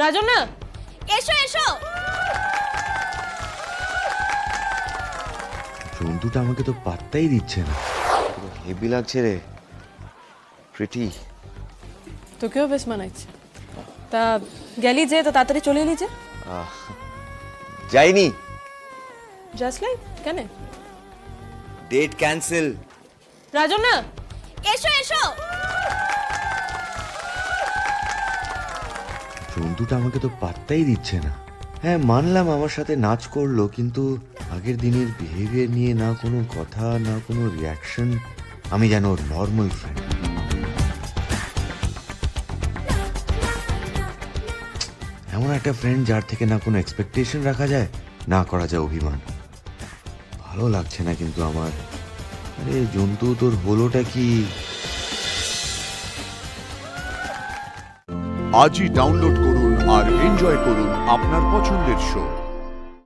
রাজনা, এসো এসো। জন্তুটা আমাকে তো পাত্তাই দিচ্ছে না। হেভি লাগছে রে, প্রিটি। তোকেও বেশ মানাইছে। তা গেলি যে, তো তাড়াতাড়ি চলে এলি যে? যাইনি, জাস্ট লাইক কেন? Date cancel. রাজনা, এসো এসো। জন্তুটা আমাকে তো পাত্তাই দিচ্ছে না। হ্যাঁ মানলাম আমার সাথে নাচ করলো, কিন্তু আগের দিনের বিহেভিয়ার নিয়ে না কোনো কথা, না কোনো রিয়াকশন। আমি যেন ওর নর্মাল ফ্রেন্ড। এমন একটা ফ্রেন্ড যার থেকে না কোনো এক্সপেকটেশন রাখা যায়, না করা যায় অভিমান। ভালো লাগছে না কিন্তু আমার। আরে জন্তু, তোর হলোটা কি? আজই ডাউনলোড করুন আর এনজয় করুন আপনার পছন্দের শো।